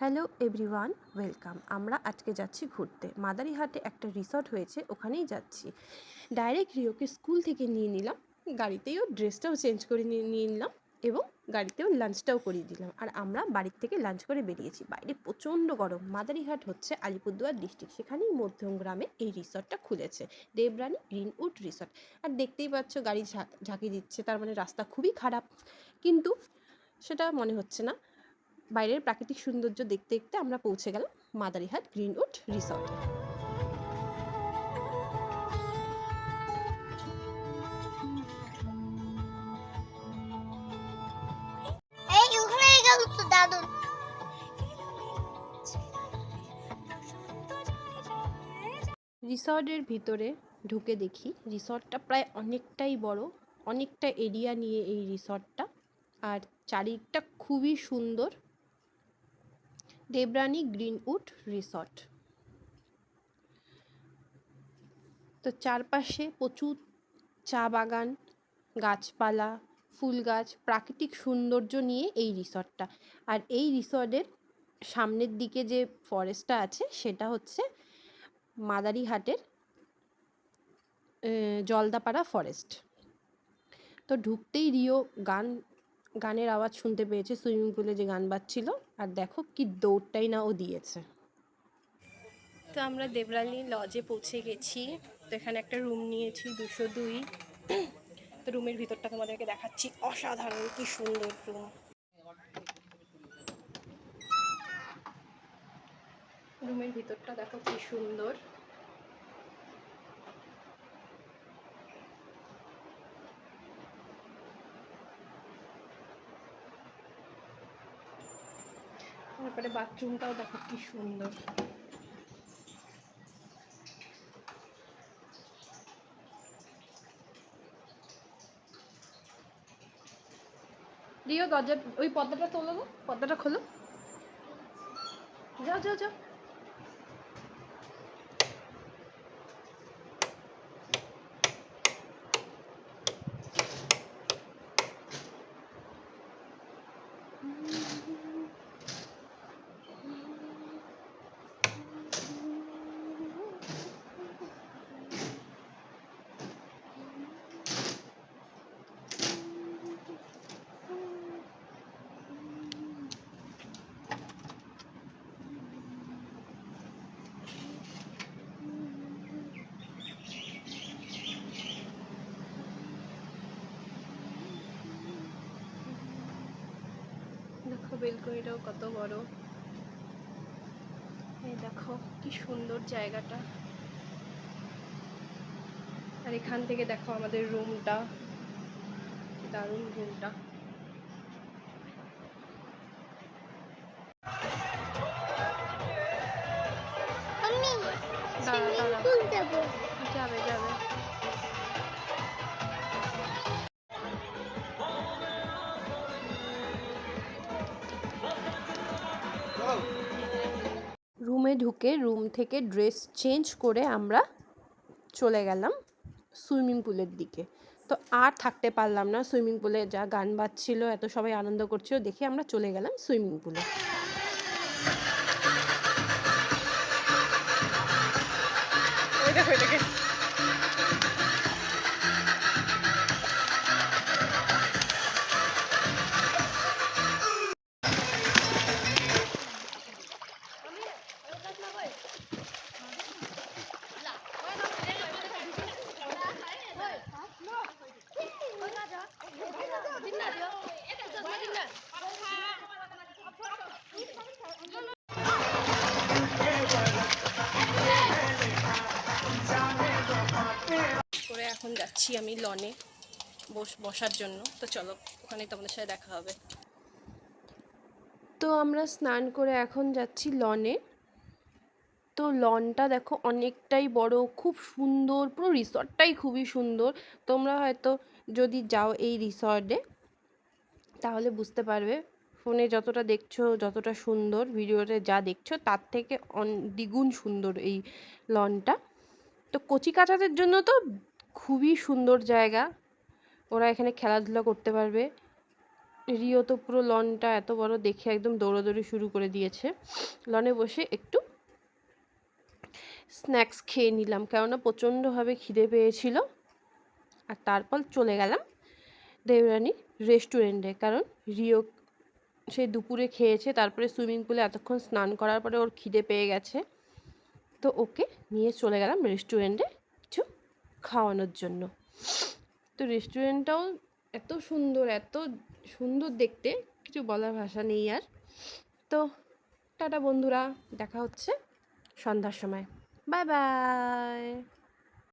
Hello everyone, welcome. আমরা আজকে যাচ্ছি ঘুরতে। মাদারিহাটে একটা রিসর্ট হয়েছে, ওখানেই যাচ্ছি। ডাইরেক্ট রিওকে স্কুল থেকে নিয়ে নিলাম, গাড়িতেই ওর ড্রেসটাও চেঞ্জ করে নিয়ে নিলাম এবং গাড়িতেও লাঞ্চটাও করিয়ে দিলাম। আর আমরা বাড়ির থেকে লাঞ্চ করে বেরিয়েছি। বাইরে প্রচণ্ড গরম। মাদারিহাট হচ্ছে আলিপুরদুয়ার ডিস্ট্রিক্ট, সেখানেই মধ্যমগ্রামে এই রিসর্টটা খুলেছে, দেবরানী গ্রিনউড রিসর্ট। আর দেখতেই পাচ্ছ গাড়ি ঝাঁকি দিচ্ছে, তার মানে রাস্তা খুবই খারাপ, কিন্তু সেটা মনে হচ্ছে না। বাইরের প্রাকৃতিক সৌন্দর্য দেখতে দেখতে আমরা পৌঁছে গেলাম মাদারিহাট গ্রিনউড রিসর্টে। রিসর্টের ভিতরে ঢুকে দেখি রিসর্টটা প্রায় অনেকটাই বড়, অনেকটা এরিয়া নিয়ে এই রিসর্টটা। আর চারিদিকটা খুবই সুন্দর। দেবরানী গ্রিনউড রিসর্ট। তো চারপাশে প্রচুর চা বাগান, গাছপালা, ফুল গাছ, প্রাকৃতিক সৌন্দর্য নিয়ে এই রিসর্টটা। আর এই রিসর্টের সামনের দিকে যে ফরেস্টটা আছে সেটা হচ্ছে মাদারিহাটের জলদাপাড়া ফরেস্ট। তো ঢুকতেই রিও গানের আওয়াজ শুনতে পেয়েছে, সুইমিং পুলে যে গান বাজছিল, আর দেখো কি দৌড়টাই না ও দিয়েছে। তো আমরা দেবরানী লজে পৌঁছে গেছি। তো এখানে একটা রুম নিয়েছি 202। তো রুমের ভিতরটা তোমাদেরকে দেখাচ্ছি, অসাধারণ, কি সুন্দর রুম। রুমের ভিতরটা দেখো কি সুন্দর। তারপরে বাথরুমটাও দেখো কি সুন্দর। রিও দরজা, ওই পর্দাটা তোলো, পর্দাটা খোলো, যাও যাও যাও। দেখো বেলকনিটাও কত বড়। এই দেখো কি সুন্দর জায়গাটা। আর এখান থেকে দেখো আমাদের রুমটা, দারুণ রুমটা। যাবে যাবে। রুমে ঢুকে রুম থেকে ড্রেস চেঞ্জ করে আমরা চলে গেলাম সুইমিং পুলের দিকে। তো আর থাকতে পারলাম না, সুইমিং পুলে যা গান বাজছিল, এত সবাই আনন্দ করছিল দেখে আমরা চলে গেলাম সুইমিং পুলে। করে এখন যাচ্ছি আমি লনে বসার জন্য। তো চলো, ওখানে তোমাদের সাথে দেখা হবে। তো আমরা স্নান করে এখন যাচ্ছি লনে। তো লনটা দেখো অনেকটাই বড়, খুব সুন্দর, পুরো রিসর্টটাই খুবই সুন্দর। তোমরা হয়তো যদি যাও এই রিসর্টে তাহলে বুঝতে পারবে, ফোনে যতটা দেখছো, যতটা সুন্দর ভিডিওতে যা দেখছো, তার থেকে দ্বিগুণ সুন্দর এই লনটা। তো কচিকাঁচাদের জন্য তো খুবই সুন্দর জায়গা, ওরা এখানে খেলাধুলা করতে পারবে। রিও তো পুরো লনটা এত বড় দেখে একদম দৌড়াদৌড়ি শুরু করে দিয়েছে। লনে বসে একটু স্ন্যাক্স খেয়ে নিলাম, কেননা প্রচণ্ডভাবে খিদে পেয়েছিল। আর তারপর চলে গেলাম দেবরানী রেস্টুরেন্টে, কারণ রিও সে দুপুরে খেয়েছে, তারপরে সুইমিং পুলে এতক্ষণ স্নান করার পরে ওর খিদে পেয়ে গেছে। তো ওকে নিয়ে চলে গেলাম রেস্টুরেন্টে কিছু খাওয়ানোর জন্য। তো রেস্টুরেন্টটাও এত সুন্দর, এত সুন্দর দেখতে, কিছু বলার ভাষা নেই আর। তো টাটা বন্ধুরা, দেখা হচ্ছে সন্ধ্যার সময়। Bye bye.